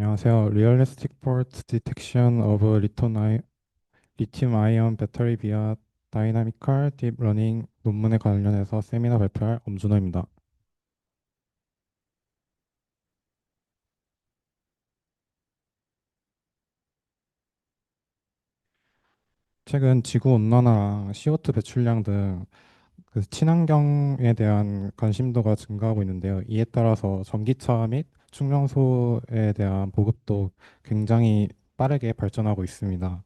안녕하세요. Realistic Port Detection of Lithium Ion Battery via Dynamical Deep Learning 논문에 관련해서 세미나 발표할 엄준호입니다. 최근 지구 온난화랑 CO2 배출량 등 그 친환경에 대한 관심도가 증가하고 있는데요. 이에 따라서 전기차 및 충전소에 대한 보급도 굉장히 빠르게 발전하고 있습니다.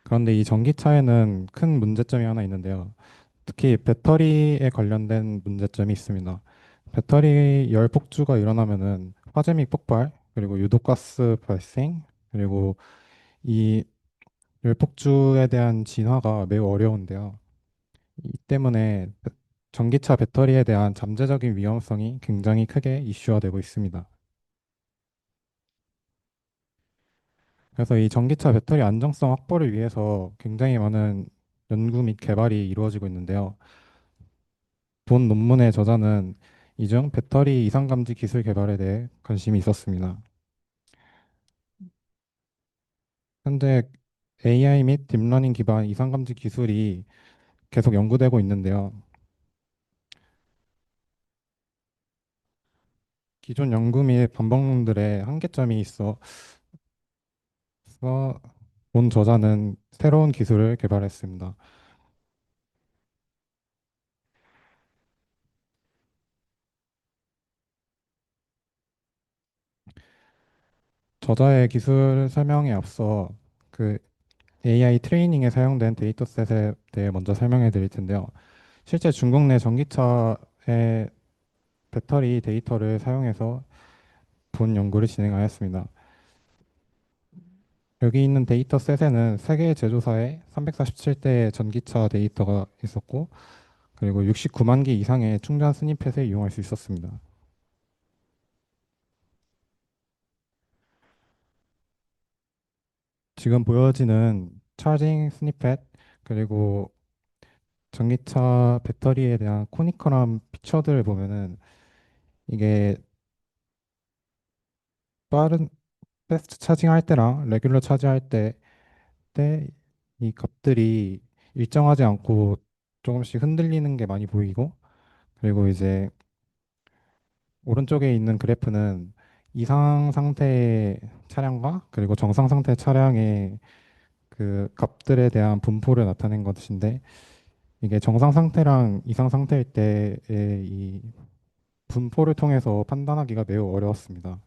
그런데 이 전기차에는 큰 문제점이 하나 있는데요. 특히 배터리에 관련된 문제점이 있습니다. 배터리 열 폭주가 일어나면은 화재 및 폭발, 그리고 유독가스 발생, 그리고 이 열 폭주에 대한 진화가 매우 어려운데요. 이 때문에 전기차 배터리에 대한 잠재적인 위험성이 굉장히 크게 이슈화되고 있습니다. 그래서 이 전기차 배터리 안정성 확보를 위해서 굉장히 많은 연구 및 개발이 이루어지고 있는데요. 본 논문의 저자는 이중 배터리 이상 감지 기술 개발에 대해 관심이 있었습니다. 현재 AI 및 딥러닝 기반 이상 감지 기술이 계속 연구되고 있는데요. 기존 연구 및 반복론들의 한계점이 있어서 본 저자는 새로운 기술을 개발했습니다. 저자의 기술 설명에 앞서 그 AI 트레이닝에 사용된 데이터셋에 대해 먼저 설명해 드릴 텐데요. 실제 중국 내 전기차의 배터리 데이터를 사용해서 본 연구를 진행하였습니다. 여기 있는 데이터셋에는 세계 제조사의 347대의 전기차 데이터가 있었고, 그리고 69만 개 이상의 충전 스니펫을 이용할 수 있었습니다. 지금 보여지는 차징 스니펫, 그리고 전기차 배터리에 대한 코니컬한 피처들을 보면은 이게 빠른 패스트 차징할 때랑 레귤러 차징할 때 이 값들이 일정하지 않고 조금씩 흔들리는 게 많이 보이고, 그리고 이제 오른쪽에 있는 그래프는 이상 상태의 차량과 그리고 정상 상태 차량의 그 값들에 대한 분포를 나타낸 것인데, 이게 정상 상태랑 이상 상태일 때의 이 분포를 통해서 판단하기가 매우 어려웠습니다.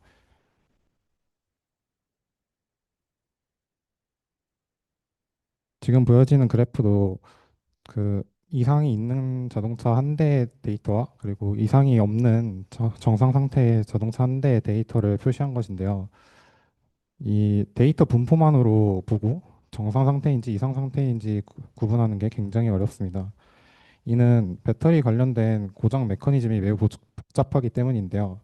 지금 보여지는 그래프도 그 이상이 있는 자동차 한 대의 데이터와 그리고 이상이 없는 정상 상태의 자동차 한 대의 데이터를 표시한 것인데요. 이 데이터 분포만으로 보고 정상 상태인지 이상 상태인지 구분하는 게 굉장히 어렵습니다. 이는 배터리 관련된 고정 메커니즘이 매우 복잡하기 때문인데요.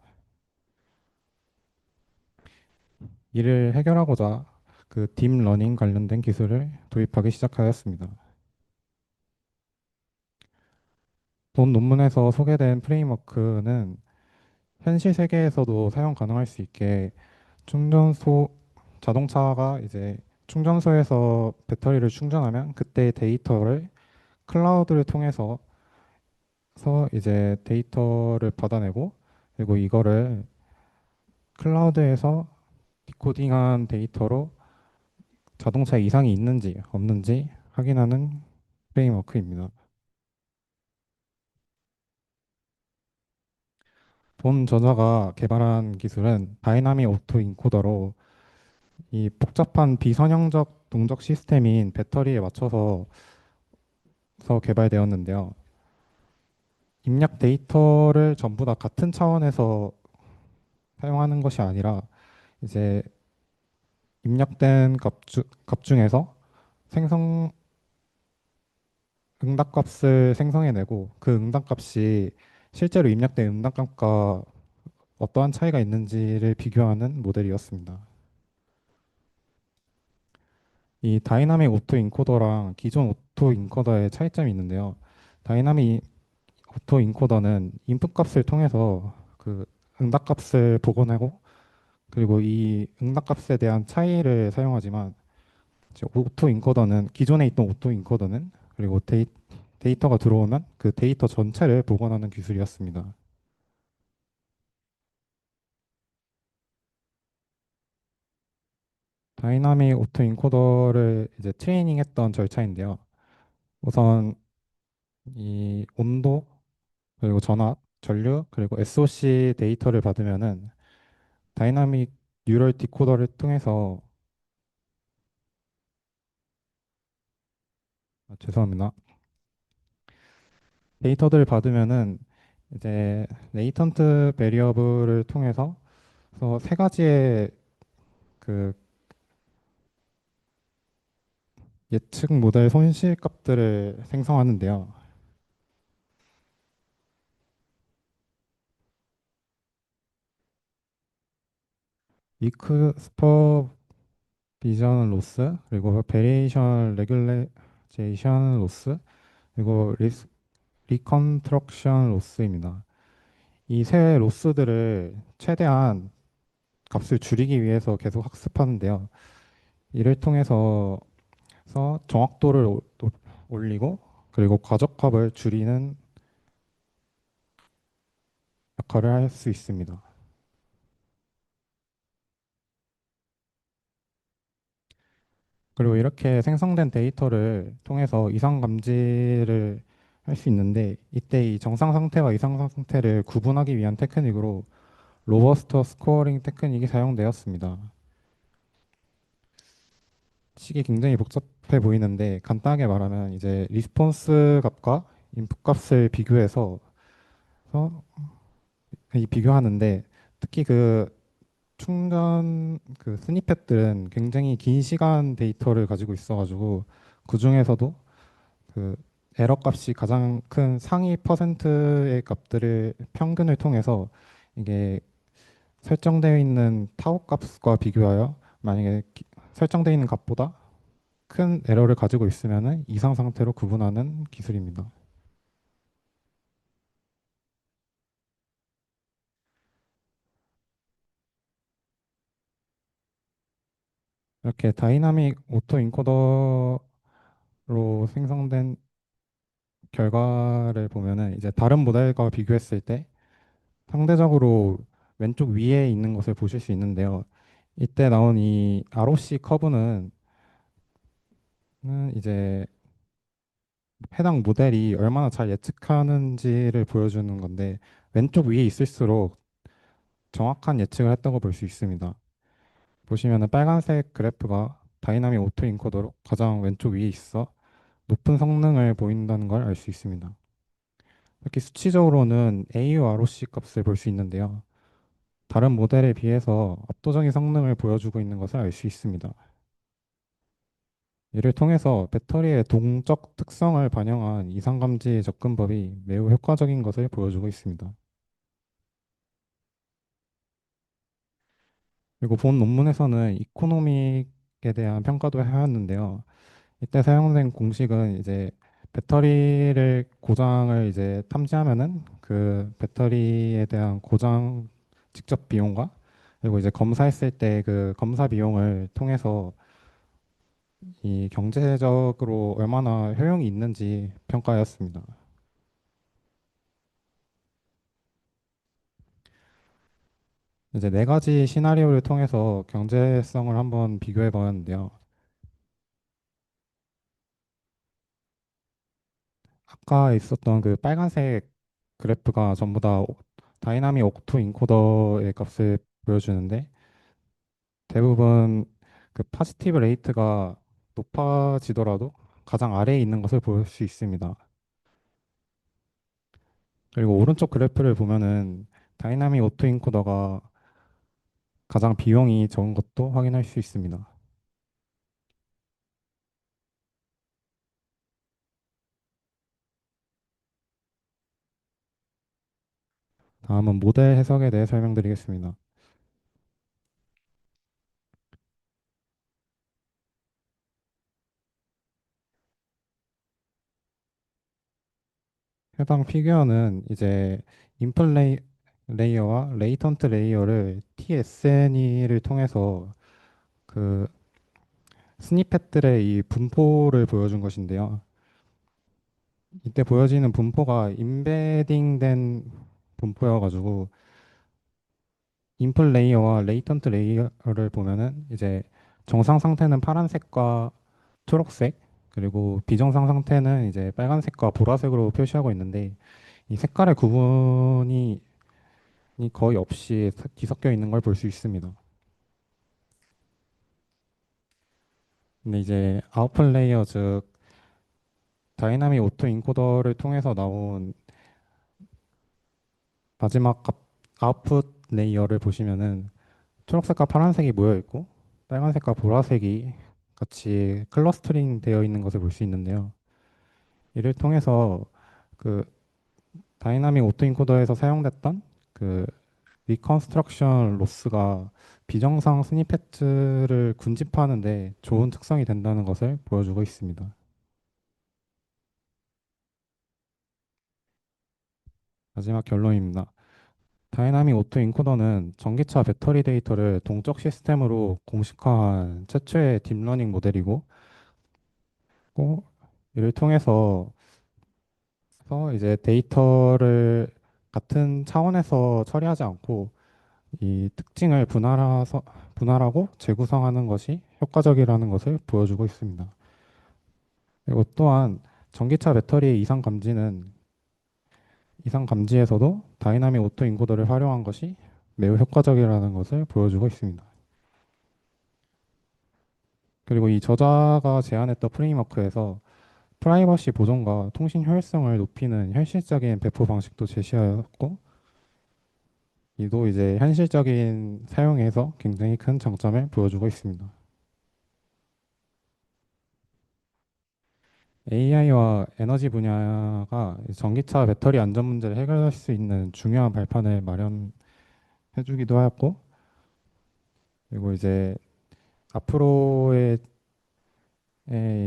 이를 해결하고자 그 딥러닝 관련된 기술을 도입하기 시작하였습니다. 본 논문에서 소개된 프레임워크는 현실 세계에서도 사용 가능할 수 있게 충전소 자동차가 이제 충전소에서 배터리를 충전하면 그때 데이터를 클라우드를 통해서 이제 데이터를 받아내고, 그리고 이거를 클라우드에서 디코딩한 데이터로 자동차에 이상이 있는지 없는지 확인하는 프레임워크입니다. 본 저자가 개발한 기술은 다이나믹 오토 인코더로 이 복잡한 비선형적 동적 시스템인 배터리에 맞춰서 개발되었는데요. 입력 데이터를 전부 다 같은 차원에서 사용하는 것이 아니라 이제 입력된 값 중에서 생성 응답값을 생성해내고 그 응답값이 실제로 입력된 응답값과 어떠한 차이가 있는지를 비교하는 모델이었습니다. 이 다이나믹 오토 인코더랑 기존 오토 인코더의 차이점이 있는데요. 다이나믹 오토 인코더는 인풋 값을 통해서 그 응답값을 복원하고 그리고 이 응답값에 대한 차이를 사용하지만 이제 오토 인코더는 기존에 있던 오토 인코더는 그리고 데이터가 들어오면 그 데이터 전체를 복원하는 기술이었습니다. 다이나믹 오토 인코더를 이제 트레이닝했던 절차인데요. 우선 이 온도 그리고 전압, 전류 그리고 SOC 데이터를 받으면은 다이나믹 뉴럴 디코더를 통해서 죄송합니다. 데이터들을 받으면은 이제 레이턴트 베리어블을 통해서 그래서 세 가지의 그 예측 모델 손실 값들을 생성하는데요. 위크 스퍼 비전 로스 그리고 베리에이션 레귤레이션 로스 그리고 리컨스트럭션 로스입니다. 이 세 로스들을 최대한 값을 줄이기 위해서 계속 학습하는데요. 이를 통해서 정확도를 올리고 그리고 과적합을 줄이는 역할을 할 수 있습니다. 그리고 이렇게 생성된 데이터를 통해서 이상 감지를 할 수 있는데 이때 이 정상 상태와 이상 상태를 구분하기 위한 테크닉으로 로버스터 스코어링 테크닉이 사용되었습니다. 식이 굉장히 복잡해 보이는데 간단하게 말하면 이제 리스폰스 값과 인풋 값을 비교해서 이 비교하는데 특히 그 충전 그 스니펫들은 굉장히 긴 시간 데이터를 가지고 있어가지고 그 중에서도 그 에러 값이 가장 큰 상위 퍼센트의 값들을 평균을 통해서 이게 설정되어 있는 타워 값과 비교하여 만약에 설정되어 있는 값보다 큰 에러를 가지고 있으면 이상 상태로 구분하는 기술입니다. 이렇게 다이나믹 오토 인코더로 생성된 결과를 보면은 이제 다른 모델과 비교했을 때 상대적으로 왼쪽 위에 있는 것을 보실 수 있는데요. 이때 나온 이 ROC 커브는 이제 해당 모델이 얼마나 잘 예측하는지를 보여주는 건데 왼쪽 위에 있을수록 정확한 예측을 했다고 볼 수 있습니다. 보시면은 빨간색 그래프가 다이나믹 오토 인코더로 가장 왼쪽 위에 있어 높은 성능을 보인다는 걸 알 수 있습니다. 이렇게 수치적으로는 AUROC 값을 볼 수 있는데요. 다른 모델에 비해서 압도적인 성능을 보여주고 있는 것을 알 수 있습니다. 이를 통해서 배터리의 동적 특성을 반영한 이상감지 접근법이 매우 효과적인 것을 보여주고 있습니다. 그리고 본 논문에서는 이코노믹에 대한 평가도 하였는데요. 이때 사용된 공식은 이제 배터리를 고장을 이제 탐지하면은 그 배터리에 대한 고장 직접 비용과 그리고 이제 검사했을 때 그 검사 비용을 통해서 이 경제적으로 얼마나 효용이 있는지 평가하였습니다. 이제 네 가지 시나리오를 통해서 경제성을 한번 비교해 보았는데요. 아까 있었던 그 빨간색 그래프가 전부 다 다이나믹 옥토 인코더의 값을 보여주는데 대부분 그 파지티브 레이트가 높아지더라도 가장 아래에 있는 것을 볼 수 있습니다. 그리고 오른쪽 그래프를 보면은 다이나믹 오토 인코더가 가장 비용이 적은 것도 확인할 수 있습니다. 다음은 모델 해석에 대해 설명드리겠습니다. 해당 피규어는 이제 인플레이션 레이어와 레이턴트 레이어를 TSNE를 통해서 그 스니펫들의 이 분포를 보여준 것인데요. 이때 보여지는 분포가 임베딩된 분포여가지고 인풋 레이어와 레이턴트 레이어를 보면은 이제 정상 상태는 파란색과 초록색, 그리고 비정상 상태는 이제 빨간색과 보라색으로 표시하고 있는데 이 색깔의 구분이 거의 없이 뒤섞여 있는 걸 볼 수 있습니다. 근데 이제 아웃풋 레이어 즉 다이나믹 오토 인코더를 통해서 나온 마지막 아웃풋 레이어를 보시면은 초록색과 파란색이 모여 있고 빨간색과 보라색이 같이 클러스터링 되어 있는 것을 볼 수 있는데요. 이를 통해서 그 다이나믹 오토인코더에서 사용됐던 그 리컨스트럭션 로스가 비정상 스니펫을 군집하는데 좋은 특성이 된다는 것을 보여주고 있습니다. 마지막 결론입니다. 다이나믹 오토인코더는 전기차 배터리 데이터를 동적 시스템으로 공식화한 최초의 딥러닝 모델이고 또 이를 통해서 이제 데이터를 같은 차원에서 처리하지 않고 이 특징을 분할하고 재구성하는 것이 효과적이라는 것을 보여주고 있습니다. 그리고 또한 전기차 배터리 이상 감지에서도 다이나믹 오토 인코더를 활용한 것이 매우 효과적이라는 것을 보여주고 있습니다. 그리고 이 저자가 제안했던 프레임워크에서 프라이버시 보존과 통신 효율성을 높이는 현실적인 배포 방식도 제시하였고, 이도 이제 현실적인 사용에서 굉장히 큰 장점을 보여주고 있습니다. AI와 에너지 분야가 전기차 배터리 안전 문제를 해결할 수 있는 중요한 발판을 마련해주기도 하였고, 그리고 이제 앞으로의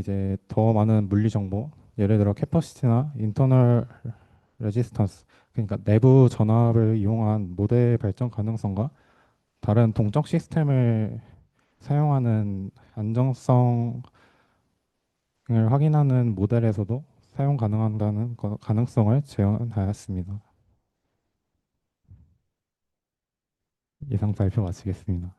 이제 더 많은 물리 정보, 예를 들어 캐퍼시티나 인터널 레지스턴스, 그러니까 내부 전압을 이용한 모델 발전 가능성과 다른 동적 시스템을 사용하는 안정성을 확인하는 모델에서도 사용 가능하다는 가능성을 제언하였습니다. 이상 발표 마치겠습니다.